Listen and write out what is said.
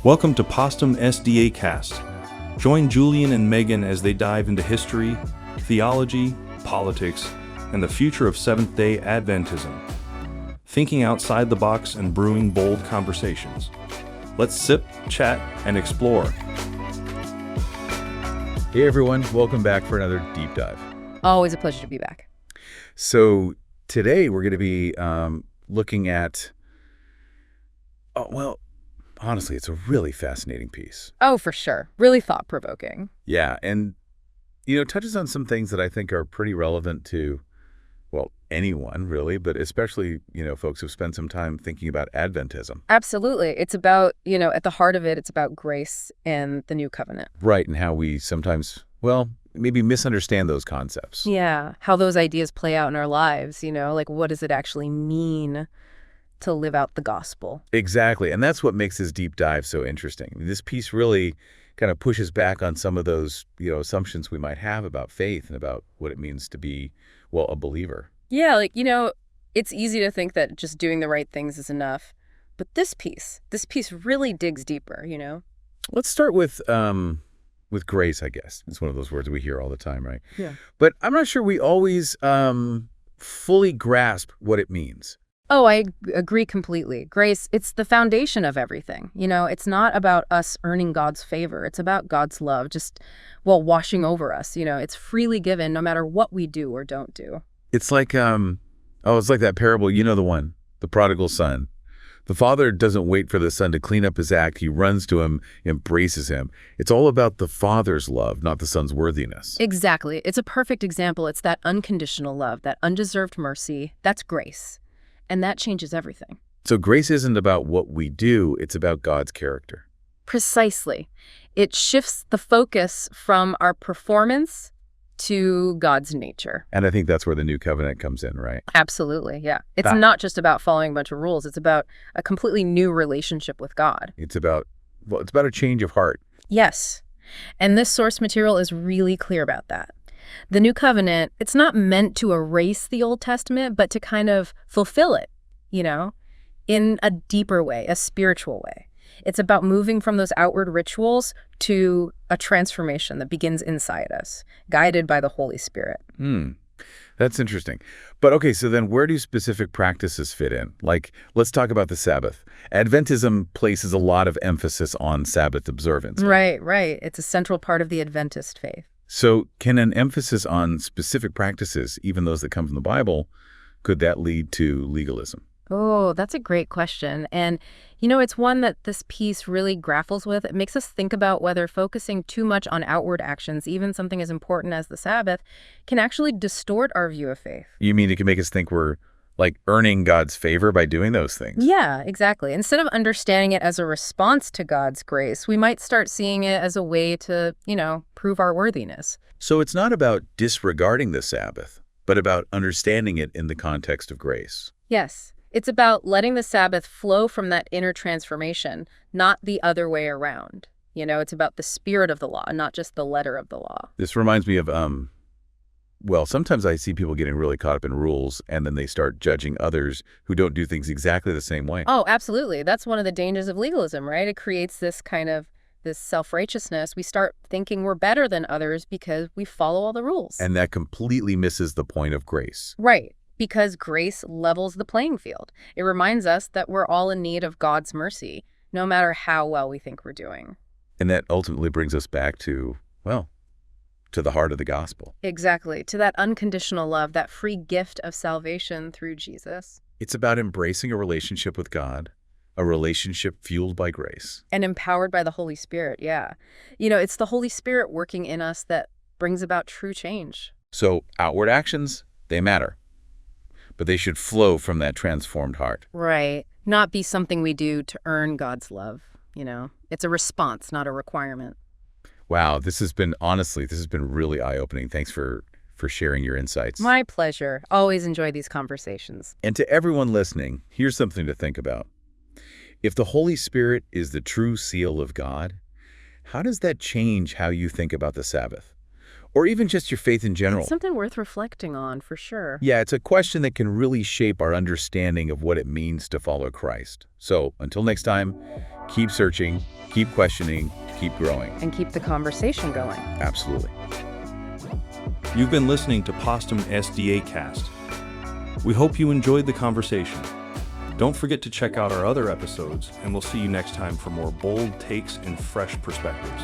Welcome to Postum SDA Cast. Join Julien and Megan as they dive into history, theology, politics, and the future of Seventh-day Adventism. Thinking outside the box and brewing bold conversations. Let's sip, chat, and explore. Hey everyone, welcome back for another deep dive. Always a pleasure to be back. So today we're going to be looking at, honestly, it's a really fascinating piece. Oh, for sure. Really thought-provoking. Yeah, and, touches on some things that I think are pretty relevant to, anyone really, but especially, folks who've spent some time thinking about Adventism. Absolutely. It's about, at the heart of it, it's about grace and the new covenant. Right, and how we sometimes, maybe misunderstand those concepts. Yeah, how those ideas play out in our lives, what does it actually mean to live out the gospel? Exactly, and that's what makes this deep dive so interesting. I mean, this piece really kind of pushes back on some of those, assumptions we might have about faith and about what it means to be, a believer. Yeah, it's easy to think that just doing the right things is enough. But this piece really digs deeper, Let's start with grace, I guess. It's one of those words we hear all the time, right? Yeah. But I'm not sure we always fully grasp what it means. Oh, I agree completely. Grace, it's the foundation of everything. It's not about us earning God's favor. It's about God's love just, washing over us. It's freely given no matter what we do or don't do. It's like, it's like that parable, the one, the prodigal son. The father doesn't wait for the son to clean up his act. He runs to him, embraces him. It's all about the father's love, not the son's worthiness. Exactly. It's a perfect example. It's that unconditional love, that undeserved mercy. That's grace. And that changes everything. So grace isn't about what we do. It's about God's character. Precisely. It shifts the focus from our performance to God's nature. And I think that's where the new covenant comes in, right? Absolutely, yeah. It's not just about following a bunch of rules. It's about a completely new relationship with God. It's about a change of heart. Yes. And this source material is really clear about that. The new covenant, it's not meant to erase the Old Testament, but to kind of fulfill it, in a deeper way, a spiritual way. It's about moving from those outward rituals to a transformation that begins inside us, guided by the Holy Spirit. That's interesting. But okay, so then where do specific practices fit in? Let's talk about the Sabbath. Adventism places a lot of emphasis on Sabbath observance. Right. It's a central part of the Adventist faith. So can an emphasis on specific practices, even those that come from the Bible, could that lead to legalism? Oh, that's a great question. And, it's one that this piece really grapples with. It makes us think about whether focusing too much on outward actions, even something as important as the Sabbath, can actually distort our view of faith. You mean it can make us think we're, earning God's favor by doing those things? Yeah, exactly. Instead of understanding it as a response to God's grace, we might start seeing it as a way to, prove our worthiness. So it's not about disregarding the Sabbath, but about understanding it in the context of grace. Yes. It's about letting the Sabbath flow from that inner transformation, not the other way around. It's about the spirit of the law, not just the letter of the law. This reminds me of, sometimes I see people getting really caught up in rules, and then they start judging others who don't do things exactly the same way. Oh, absolutely. That's one of the dangers of legalism, right? It creates this self-righteousness. We start thinking we're better than others because we follow all the rules. And that completely misses the point of grace. Right. Because grace levels the playing field. It reminds us that we're all in need of God's mercy, no matter how well we think we're doing. And that ultimately brings us back to the heart of the gospel. Exactly. To that unconditional love, that free gift of salvation through Jesus. It's about embracing a relationship with God, a relationship fueled by grace. And empowered by the Holy Spirit, yeah. It's the Holy Spirit working in us that brings about true change. So outward actions, they matter. But they should flow from that transformed heart. Right. Not be something we do to earn God's love, It's a response, not a requirement. Wow, this has been really eye-opening. Thanks for sharing your insights. My pleasure. Always enjoy these conversations. And to everyone listening, here's something to think about. If the Holy Spirit is the true seal of God, how does that change how you think about the Sabbath? Or even just your faith in general? It's something worth reflecting on, for sure. Yeah, it's a question that can really shape our understanding of what it means to follow Christ. So, until next time, Keep searching, keep questioning, keep growing. And keep the conversation going. Absolutely. You've been listening to Postum SDA Cast. We hope you enjoyed the conversation. Don't forget to check out our other episodes, and we'll see you next time for more bold takes and fresh perspectives.